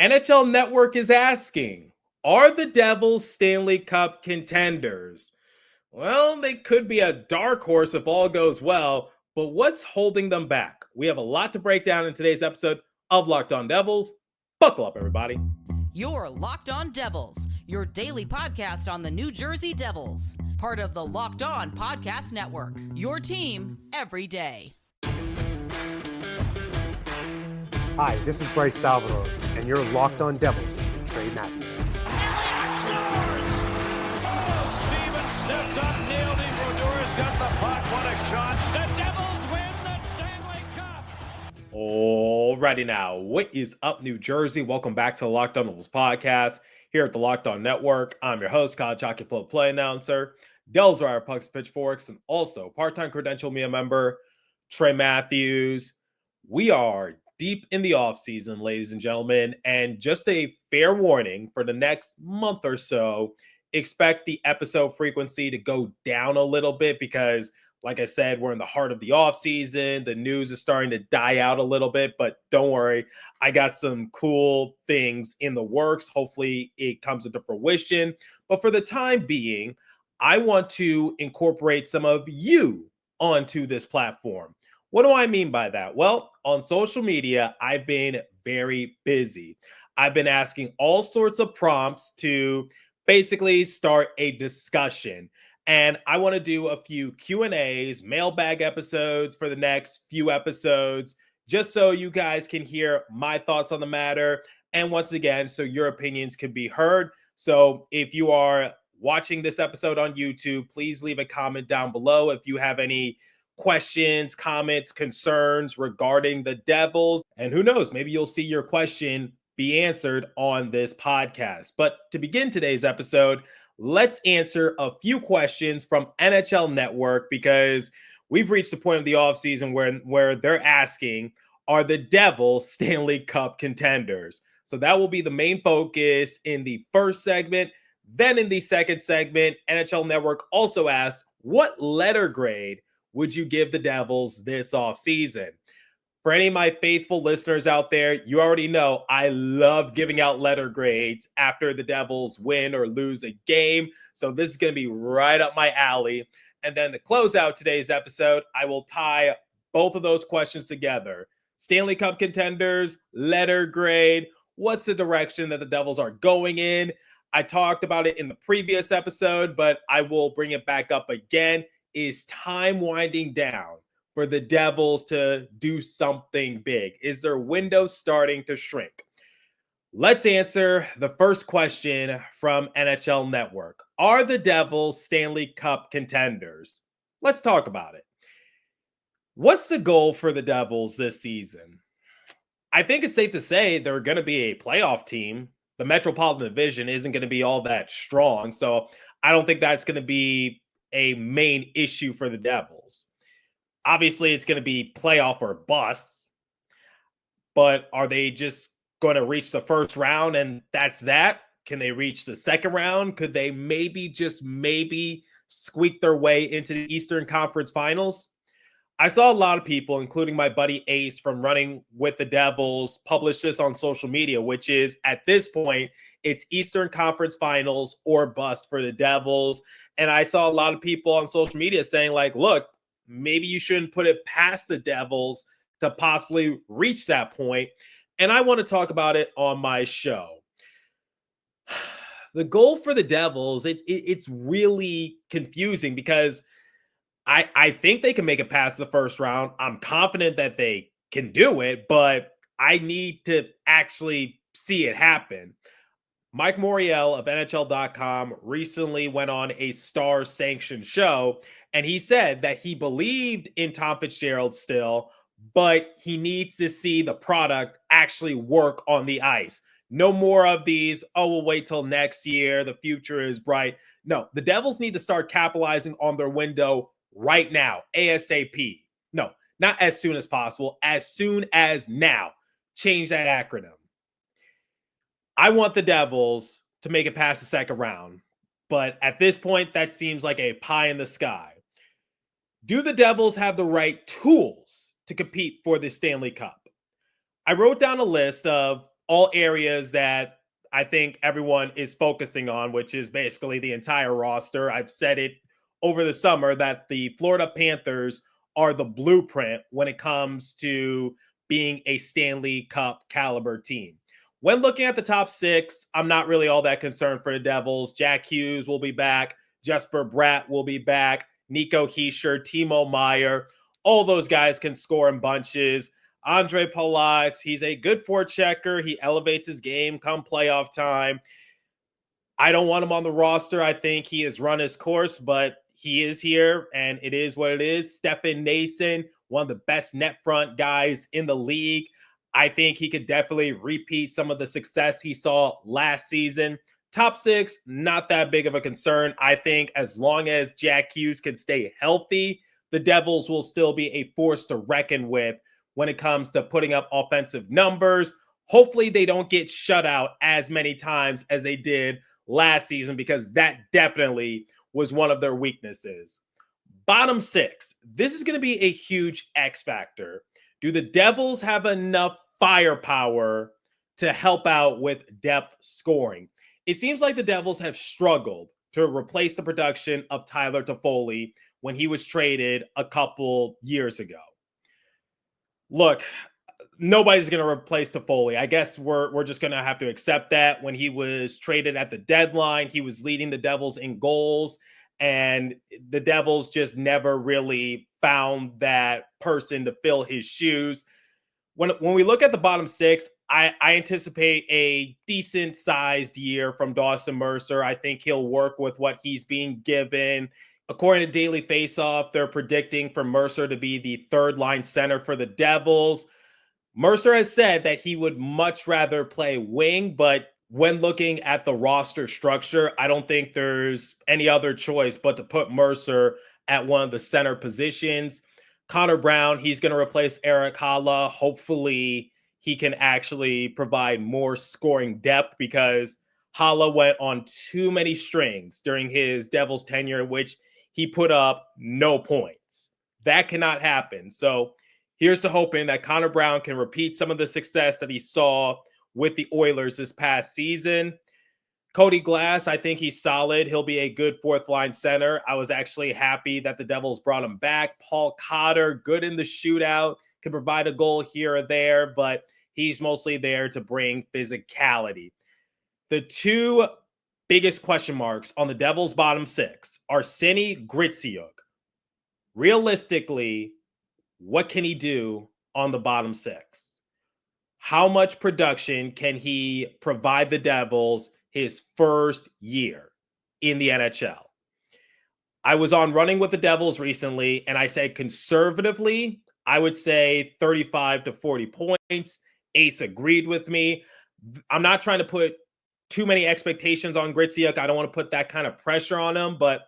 NHL Network is asking, are the Devils Stanley Cup contenders? Well, they could be a dark horse if all goes well, but what's holding them back? We have a lot to break down in today's episode of Locked On Devils. Buckle up, everybody. You're Locked On Devils, your daily podcast on the New Jersey Devils. Part of the Locked On Podcast Network, your team every day. Hi, this is Bryce Salvador, and you're Locked On Devils with Trey Matthews. Scores! Oh, Stevens stepped up, nailed it. Brodor's got the puck. What a shot. The Devils win the Stanley Cup. Alrighty now, what is up, New Jersey? Welcome back to the Locked On Devils podcast here at the Locked On Network. I'm your host, College Hockey Play announcer, Devils Wire Pucks Pitchforks, and also part-time credential media member, Trey Matthews. We are deep in the offseason, ladies and gentlemen, and just a fair warning for the next month or so, expect the episode frequency to go down a little bit because, like I said, we're in the heart of the offseason. The news is starting to die out a little bit, but don't worry. I got some cool things in the works. Hopefully it comes into fruition. But for the time being, I want to incorporate some of you onto this platform. What do I mean by that? Well, on social media, I've been very busy. I've been asking all sorts of prompts to basically start a discussion. And I want to do a few Q&As, mailbag episodes for the next few episodes, just so you guys can hear my thoughts on the matter. And once again, so your opinions can be heard. So if you are watching this episode on YouTube, please leave a comment down below if you have any questions, comments, concerns regarding the Devils. And who knows, maybe you'll see your question be answered on this podcast. But to begin today's episode, let's answer a few questions from NHL Network because we've reached the point of the offseason where they're asking, are the Devils Stanley Cup contenders? So that will be the main focus in the first segment. Then in the second segment, NHL Network also asked, what letter grade would you give the Devils this offseason? For any of my faithful listeners out there, you already know I love giving out letter grades after the Devils win or lose a game. So this is going to be right up my alley. And then to close out today's episode, I will tie both of those questions together. Stanley Cup contenders, letter grade, what's the direction that the Devils are going in? I talked about it in the previous episode, but I will bring it back up again. Is time winding down for the Devils to do something big? Is their window starting to shrink? Let's answer the first question from NHL Network. Are the Devils Stanley Cup contenders? Let's talk about it. What's the goal for the Devils this season? I think it's safe to say they're going to be a playoff team. The Metropolitan Division isn't going to be all that strong, so I don't think that's going to be a main issue for the Devils. Obviously, it's going to be playoff or busts, but are they just going to reach the first round and that's that? Can they reach the second round? Could they maybe squeak their way into the Eastern Conference Finals? I saw a lot of people, including my buddy Ace from Running with the Devils, publish this on social media, which is at this point, it's Eastern Conference Finals or bust for the Devils. And I saw a lot of people on social media saying, like, look, maybe you shouldn't put it past the Devils to possibly reach that point. And I want to talk about it on my show. The goal for the Devils, it's really confusing because I think they can make it past the first round. I'm confident that they can do it, but I need to actually see it happen. Mike Moriel of NHL.com recently went on a star-sanctioned show, and he said that he believed in Tom Fitzgerald still, but he needs to see the product actually work on the ice. No more of these, oh, we'll wait till next year, the future is bright. No, the Devils need to start capitalizing on their window right now, ASAP. No, not as soon as possible, as soon as now. Change that acronym. I want the Devils to make it past the second round, but at this point, that seems like a pie in the sky. Do the Devils have the right tools to compete for the Stanley Cup? I wrote down a list of all areas that I think everyone is focusing on, which is basically the entire roster. I've said it over the summer that the Florida Panthers are the blueprint when it comes to being a Stanley Cup caliber team. When looking at the top six, I'm not really all that concerned for the Devils. Jack Hughes will be back. Jesper Bratt will be back. Nico Hischier, Timo Meier. All those guys can score in bunches. Andre Palat, he's a good forechecker. He elevates his game come playoff time. I don't want him on the roster. I think he has run his course, but he is here, and it is what it is. Stefan Nason, one of the best net front guys in the league. I think he could definitely repeat some of the success he saw last season. Top six, not that big of a concern. I think as long as Jack Hughes can stay healthy, the Devils will still be a force to reckon with when it comes to putting up offensive numbers. Hopefully they don't get shut out as many times as they did last season, because that definitely was one of their weaknesses. Bottom six, this is going to be a huge X factor. Do the Devils have enough firepower to help out with depth scoring? It seems like the Devils have struggled to replace the production of Tyler Toffoli when he was traded a couple years ago. Look, nobody's going to replace Toffoli. I guess we're just going to have to accept that. When he was traded at the deadline, he was leading the Devils in goals, and the Devils just never really found that person to fill his shoes. When we look at the bottom six, I anticipate a decent-sized year from Dawson Mercer. I think he'll work with what he's being given. According to Daily Faceoff, they're predicting for Mercer to be the third-line center for the Devils. Mercer has said that he would much rather play wing, but when looking at the roster structure, I don't think there's any other choice but to put Mercer at one of the center positions. Connor Brown, he's going to replace Eric Haula. Hopefully, he can actually provide more scoring depth, because Haula went on too many strings during his Devils tenure in which he put up no points. That cannot happen. So here's to hoping that Connor Brown can repeat some of the success that he saw with the Oilers this past season. Cody Glass, I think he's solid. He'll be a good fourth-line center. I was actually happy that the Devils brought him back. Paul Cotter, good in the shootout, can provide a goal here or there, but he's mostly there to bring physicality. The two biggest question marks on the Devils' bottom six are Arsenij Gritsiuk. Realistically, what can he do on the bottom six? How much production can he provide the Devils his first year in the NHL? I was on Running with the Devils recently, and I said conservatively, I would say 35 to 40 points. Ace agreed with me. I'm not trying to put too many expectations on Gritsiuk. I don't want to put that kind of pressure on him, but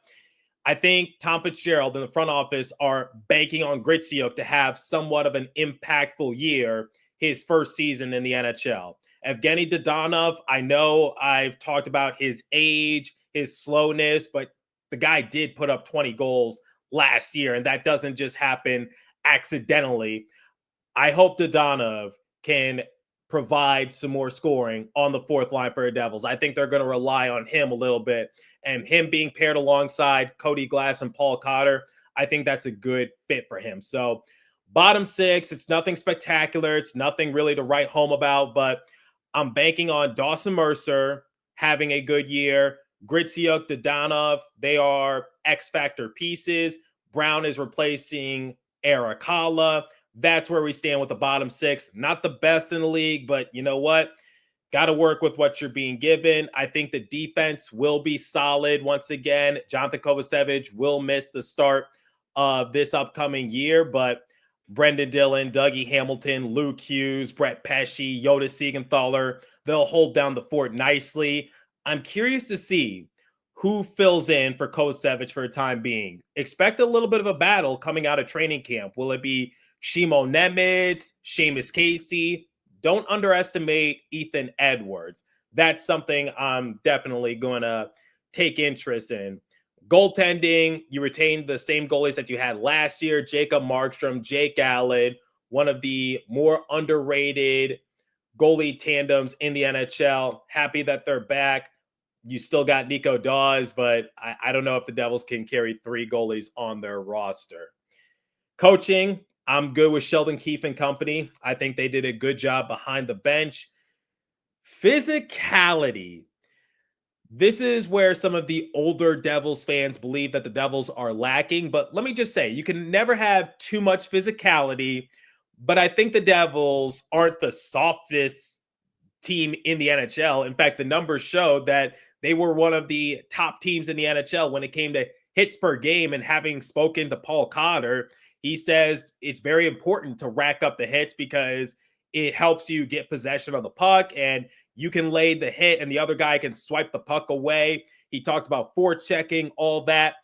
I think Tom Fitzgerald and the front office are banking on Gritsiuk to have somewhat of an impactful year his first season in the NHL. Evgeny Dodonov, I know I've talked about his age, his slowness, but the guy did put up 20 goals last year, and that doesn't just happen accidentally. I hope Dodonov can provide some more scoring on the fourth line for the Devils. I think they're going to rely on him a little bit, and him being paired alongside Cody Glass and Paul Cotter, I think that's a good fit for him. So bottom six, it's nothing spectacular. It's nothing really to write home about, but I'm banking on Dawson Mercer having a good year. Gritsiuk, Dodonov, they are X-factor pieces. Brown is replacing Eric Haula. That's where we stand with the bottom six. Not the best in the league, but you know what? Got to work with what you're being given. I think the defense will be solid once again. Jonathan Kovacevic will miss the start of this upcoming year, but Brendan Dillon, Dougie Hamilton, Luke Hughes, Brett Pesce, Yoda Siegenthaler, they'll hold down the fort nicely. I'm curious to see who fills in for Kovacevic for the time being. Expect a little bit of a battle coming out of training camp. Will it be Shimo Nemitz, Seamus Casey? Don't underestimate Ethan Edwards. That's something I'm definitely going to take interest in. Goaltending, you retain the same goalies that you had last year. Jacob Markstrom, Jake Allen, one of the more underrated goalie tandems in the NHL. Happy that they're back. You still got Nico Dawes, but I don't know if the Devils can carry 3 goalies on their roster. Coaching, I'm good with Sheldon Keefe and company. I think they did a good job behind the bench. Physicality. This is where some of the older Devils fans believe that the Devils are lacking. But let me just say, you can never have too much physicality. But I think the Devils aren't the softest team in the NHL. In fact, the numbers showed that they were one of the top teams in the NHL when it came to hits per game. And having spoken to Paul Cotter, he says it's very important to rack up the hits because it helps you get possession of the puck and you can lay the hit and the other guy can swipe the puck away. He talked about forechecking, all that.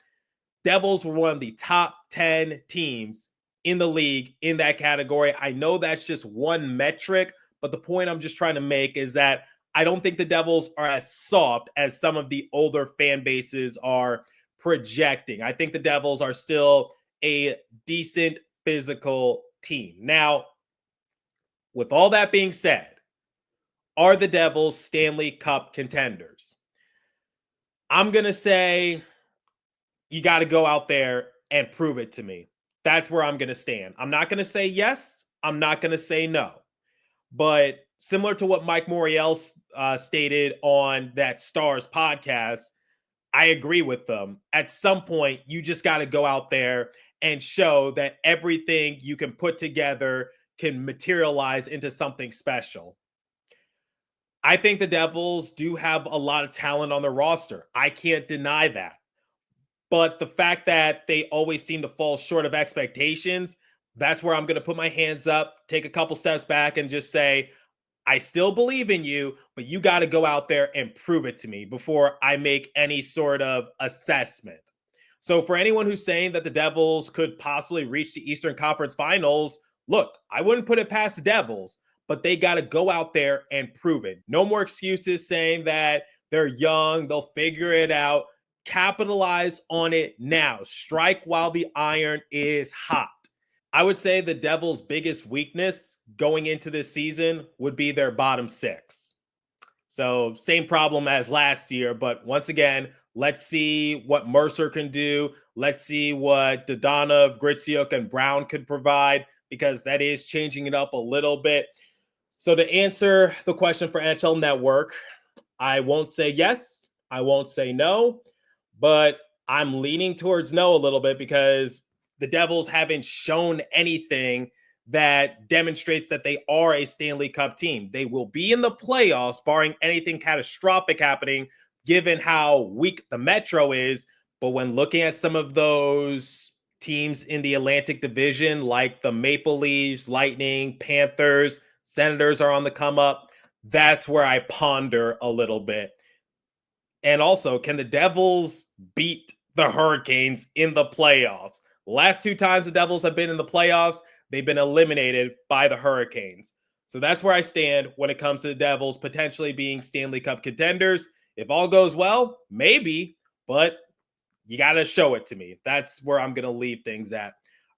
Devils were one of the top 10 teams in the league in that category. I know that's just one metric, but the point I'm just trying to make is that I don't think the Devils are as soft as some of the older fan bases are projecting. I think the Devils are still a decent physical team. Now, with all that being said, are the Devils Stanley Cup contenders? I'm going to say you got to go out there and prove it to me. That's where I'm going to stand. I'm not going to say yes. I'm not going to say no. But similar to what Mike Moriel stated on that Stars podcast, I agree with them. At some point, you just got to go out there and show that everything you can put together can materialize into something special. I think the Devils do have a lot of talent on their roster. I can't deny that. But the fact that they always seem to fall short of expectations, that's where I'm going to put my hands up, take a couple steps back and just say, I still believe in you, but you got to go out there and prove it to me before I make any sort of assessment. So for anyone who's saying that the Devils could possibly reach the Eastern Conference Finals, look, I wouldn't put it past the Devils, but they got to go out there and prove it. No more excuses saying that they're young, they'll figure it out. Capitalize on it now. Strike while the iron is hot. I would say the Devils' biggest weakness going into this season would be their bottom 6. So same problem as last year, but once again, let's see what Mercer can do. Let's see what Dadonov, Gritsuk, and Brown could provide because that is changing it up a little bit. So to answer the question for NHL Network, I won't say yes, I won't say no, but I'm leaning towards no a little bit because the Devils haven't shown anything that demonstrates that they are a Stanley Cup team. They will be in the playoffs, barring anything catastrophic happening, given how weak the Metro is. But when looking at some of those teams in the Atlantic Division, like the Maple Leafs, Lightning, Panthers, Senators are on the come up, that's where I ponder a little bit. And also, can the Devils beat the Hurricanes in the playoffs? Last 2 times the Devils have been in the playoffs, they've been eliminated by the Hurricanes. So that's where I stand when it comes to the Devils potentially being Stanley Cup contenders. If all goes well, maybe, but you got to show it to me. That's where I'm going to leave things at.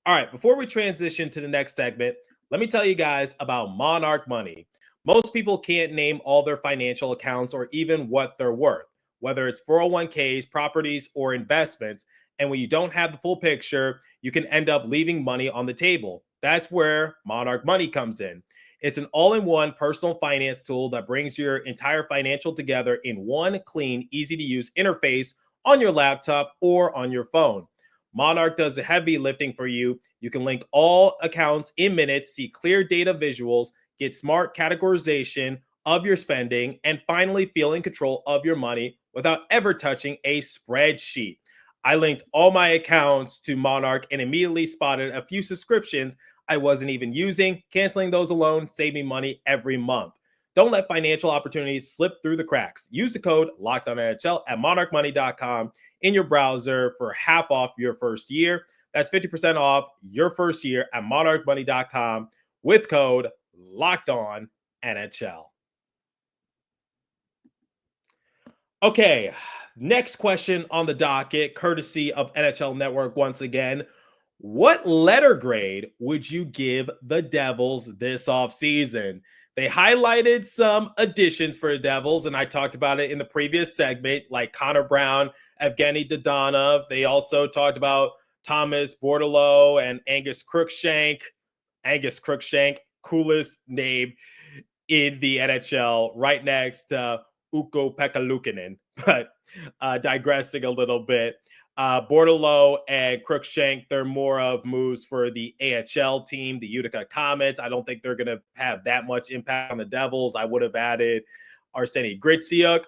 All right, before we transition to the next segment, let me tell you guys about Monarch Money. Most people can't name all their financial accounts or even what they're worth, whether it's 401ks, properties, or investments. And when you don't have the full picture, you can end up leaving money on the table. That's where Monarch Money comes in. It's an all-in-one personal finance tool that brings your entire financial together in one clean, easy-to-use interface on your laptop or on your phone. Monarch does the heavy lifting for you. You can link all accounts in minutes, see clear data visuals, get smart categorization of your spending, and finally feel in control of your money without ever touching a spreadsheet. I linked all my accounts to Monarch and immediately spotted a few subscriptions I wasn't even using. Canceling those alone saved me money every month. Don't let financial opportunities slip through the cracks. Use the code LOCKEDONNHL at monarchmoney.com in your browser for half off your first year. That's 50% off your first year at monarchmoney.com with code LOCKEDONNHL. Okay, next question on the docket, courtesy of NHL Network once again. What letter grade would you give the Devils this offseason? They highlighted some additions for the Devils, and I talked about it in the previous segment, like Connor Brown, Evgeny Dodonov. They also talked about Thomas Bordeleau and Angus Crookshank. Angus Crookshank, coolest name in the NHL, right next to Ukko Pekka-Luukkonen. But digressing a little bit, Bordeleau and Crookshank, they're more of moves for the AHL team, the Utica Comets. I don't think they're going to have that much impact on the Devils. I would have added Arseny Gritsyuk.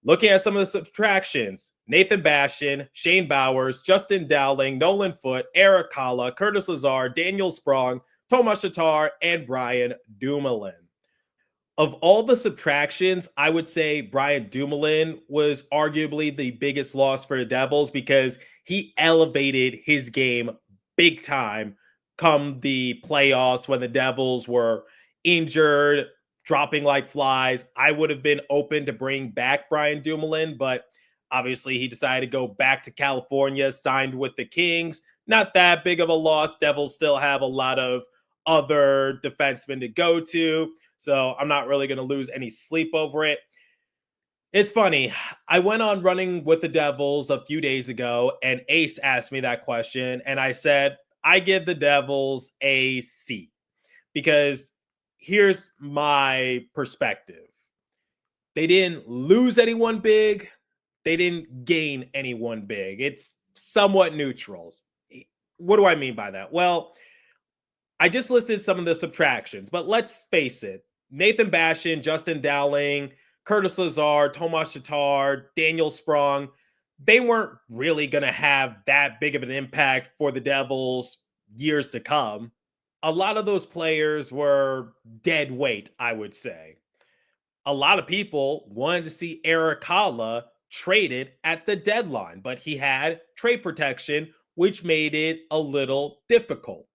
Looking at some of the subtractions, Nathan Bastian, Shane Bowers, Justin Dowling, Nolan Foote, Eric Kalla, Curtis Lazar, Daniel Sprong, Tomas Tatar, and Brian Dumoulin. Of all the subtractions, I would say Brian Dumoulin was arguably the biggest loss for the Devils because he elevated his game big time come the playoffs when the Devils were injured, dropping like flies. I would have been open to bring back Brian Dumoulin, but obviously he decided to go back to California, signed with the Kings. Not that big of a loss. Devils still have a lot of other defensemen to go to. So I'm not really going to lose any sleep over it. It's funny. I went on running with the Devils a few days ago, and Ace asked me that question, and I said, I give the Devils a C because here's my perspective. They didn't lose anyone big. They didn't gain anyone big. It's somewhat neutral. What do I mean by that? Well, I just listed some of the subtractions, but let's face it. Nathan Bastian, Justin Dowling, Curtis Lazar, Tomas Tatar, Daniel Sprong, they weren't really going to have that big of an impact for the Devils years to come. A lot of those players were dead weight, I would say. A lot of people wanted to see Eric Kalla traded at the deadline, but he had trade protection, which made it a little difficult.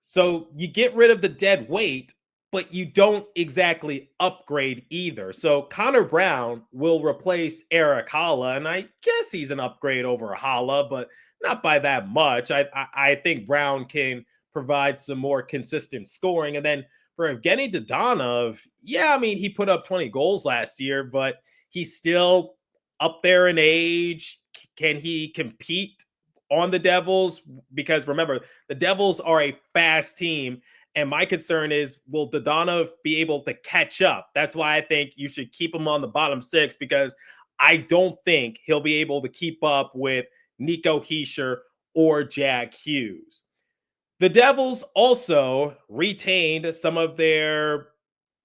So you get rid of the dead weight, but you don't exactly upgrade either. So Connor Brown will replace Eric Kalla, and I guess he's an upgrade over Halla, but not by that much. I think Brown can provide some more consistent scoring. And then for Evgeny Dodonov, yeah, I mean, he put up 20 goals last year, but he's still up there in age. Can he compete on the Devils? Because remember, the Devils are a fast team. And my concern is, will Dodonov be able to catch up? That's why I think you should keep him on the bottom six, because I don't think he'll be able to keep up with Nico Hischier or Jack Hughes. The Devils also retained some of their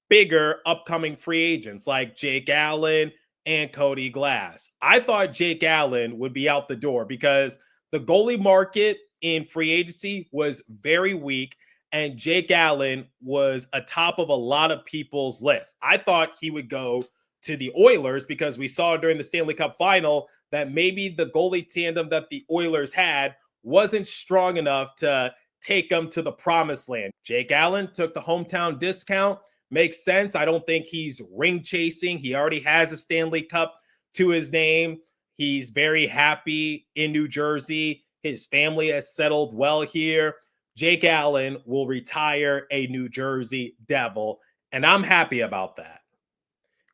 bigger upcoming free agents like Jake Allen and Cody Glass. I thought Jake Allen would be out the door because the goalie market in free agency was very weak, and Jake Allen was atop of a lot of people's list. I thought he would go to the Oilers because we saw during the Stanley Cup final that maybe the goalie tandem that the Oilers had wasn't strong enough to take them to the promised land. Jake Allen took the hometown discount. Makes sense. I don't think he's ring chasing. He already has a Stanley Cup to his name. He's very happy in New Jersey. His family has settled well here. Jake Allen will retire a New Jersey Devil, and I'm happy about that.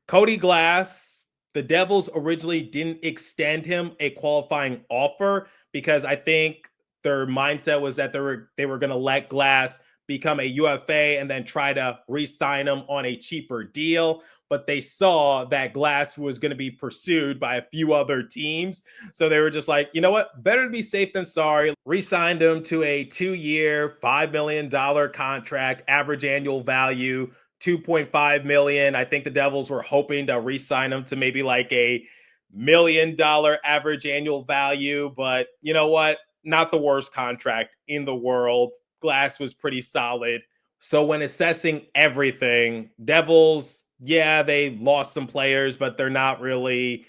Cody Glass, the Devils originally didn't extend him a qualifying offer because I think their mindset was that they were going to let Glass become a UFA and then try to re-sign him on a cheaper deal. But they saw that Glass was going to be pursued by a few other teams. So they were just like, you know what? Better to be safe than sorry. Re-signed him to a 2-year, $5 million contract, average annual value, $2.5 million. I think the Devils were hoping to re-sign him to maybe like a $1 million average annual value. But you know what? Not the worst contract in the world. Glass was pretty solid. So when assessing everything, Devils, yeah, they lost some players, but they're not really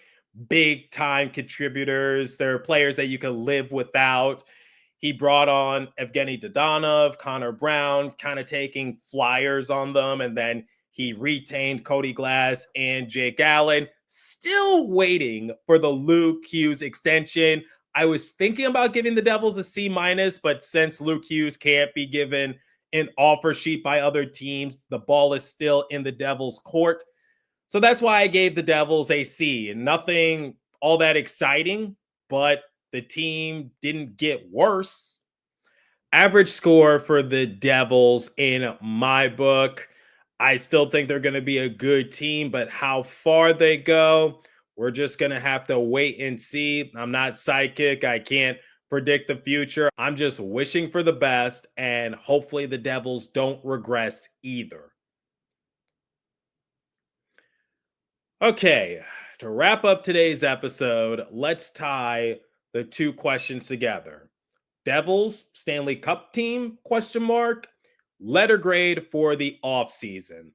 big time contributors. They're players that you can live without. He brought on Evgeny Dodonov, Connor Brown, kind of taking flyers on them. And then he retained Cody Glass and Jake Allen. Still waiting for the Luke Hughes extension. I was thinking about giving the Devils a C-, but since Luke Hughes can't be given an offer sheet by other teams. The ball is still in the Devils' court. So that's why I gave the Devils a C. Nothing all that exciting, but the team didn't get worse. Average score for the Devils in my book. I still think they're going to be a good team, but how far they go, we're just going to have to wait and see. I'm not psychic. I can't predict the future. I'm just wishing for the best, and hopefully the Devils don't regress either. Okay, to wrap up today's episode, let's tie the two questions together. Devils Stanley Cup team, question mark, letter grade for the offseason.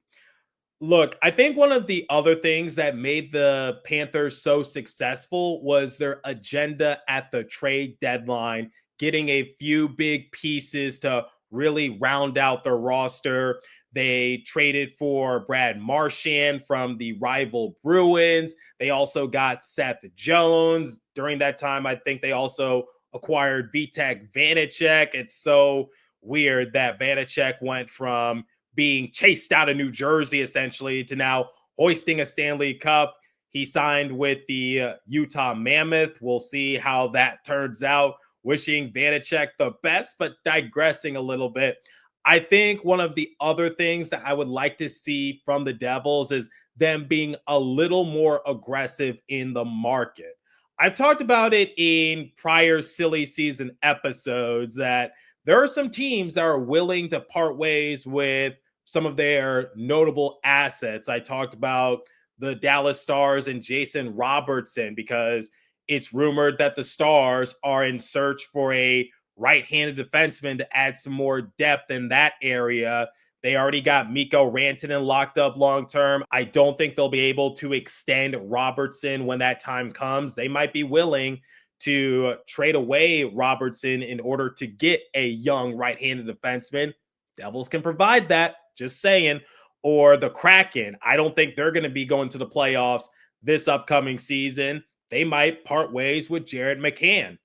Look, I think one of the other things that made the Panthers so successful was their agenda at the trade deadline, getting a few big pieces to really round out their roster. They traded for Brad Marchand from the rival Bruins. They also got Seth Jones. During that time, I think they also acquired Vitek Vanacek. It's so weird that Vanacek went from being chased out of New Jersey essentially to now hoisting a Stanley Cup. He signed with the Utah Mammoth. We'll see how that turns out. Wishing Vanacek the best, but digressing a little bit. I think one of the other things that I would like to see from the Devils is them being a little more aggressive in the market. I've talked about it in prior silly season episodes that there are some teams that are willing to part ways with some of their notable assets. I talked about the Dallas Stars and Jason Robertson because it's rumored that the Stars are in search for a right-handed defenseman to add some more depth in that area. They already got Mikko Rantanen locked up long-term. I don't think they'll be able to extend Robertson when that time comes. They might be willing to trade away Robertson in order to get a young right-handed defenseman. Devils can provide that, just saying. Or the Kraken. I don't think they're going to be going to the playoffs this upcoming season. They might part ways with Jared McCann.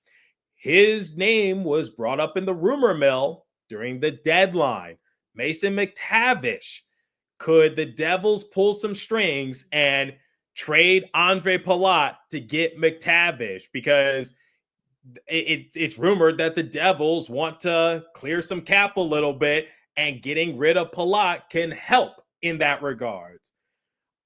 His name was brought up in the rumor mill during the deadline. Mason McTavish. Could the Devils pull some strings and trade Andre Palat to get McTavish? Because it's rumored that the Devils want to clear some cap a little bit, and getting rid of Palat can help in that regard.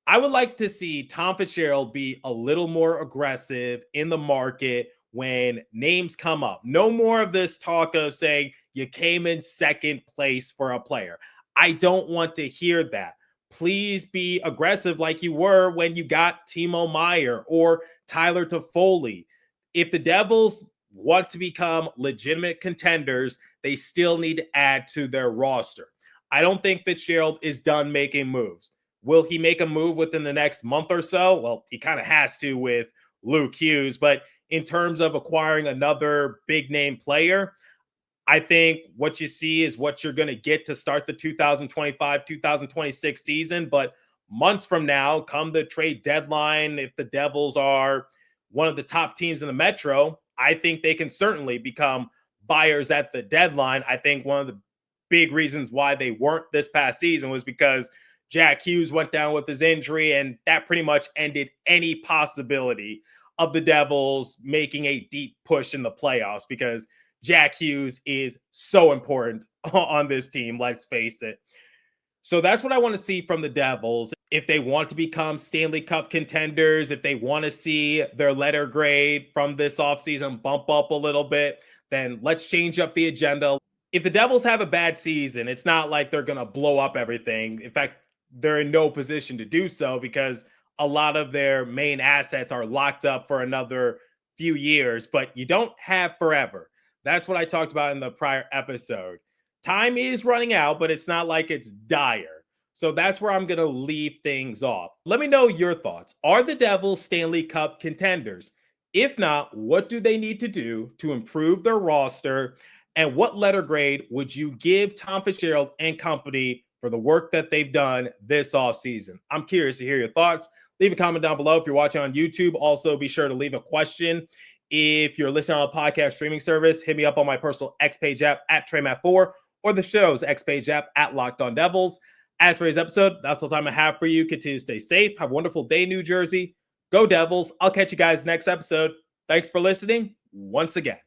I would like to see Tom Fitzgerald be a little more aggressive in the market when names come up. No more of this talk of saying you came in second place for a player. I don't want to hear that. Please be aggressive like you were when you got Timo Meier or Tyler Toffoli. If the Devils want to become legitimate contenders, they still need to add to their roster. I don't think Fitzgerald is done making moves. Will he make a move within the next month or so? Well, he kind of has to with Luke Hughes, but in terms of acquiring another big name player, I think what you see is what you're going to get to start the 2025-2026 season. But months from now, come the trade deadline, if the Devils are one of the top teams in the Metro, I think they can certainly become buyers at the deadline. I think one of the big reasons why they weren't this past season was because Jack Hughes went down with his injury, and that pretty much ended any possibility of the Devils making a deep push in the playoffs because Jack Hughes is so important on this team, let's face it. So that's what I want to see from the Devils. If they want to become Stanley Cup contenders, if they want to see their letter grade from this offseason bump up a little bit, then let's change up the agenda. If the Devils have a bad season, it's not like they're going to blow up everything. In fact, they're in no position to do so because a lot of their main assets are locked up for another few years, but you don't have forever. That's what I talked about in the prior episode. Time is running out, but it's not like it's dire. So that's where I'm going to leave things off. Let me know your thoughts. Are the Devils Stanley Cup contenders? If not, what do they need to do to improve their roster? And what letter grade would you give Tom Fitzgerald and company for the work that they've done this offseason? I'm curious to hear your thoughts. Leave a comment down below if you're watching on YouTube. Also, be sure to leave a question. If you're listening on a podcast streaming service, hit me up on my personal X Page app at TreyMatt4 or the show's X page app at Locked On Devils. As for today's episode, that's all the time I have for you. Continue to stay safe. Have a wonderful day, New Jersey. Go Devils. I'll catch you guys next episode. Thanks for listening once again.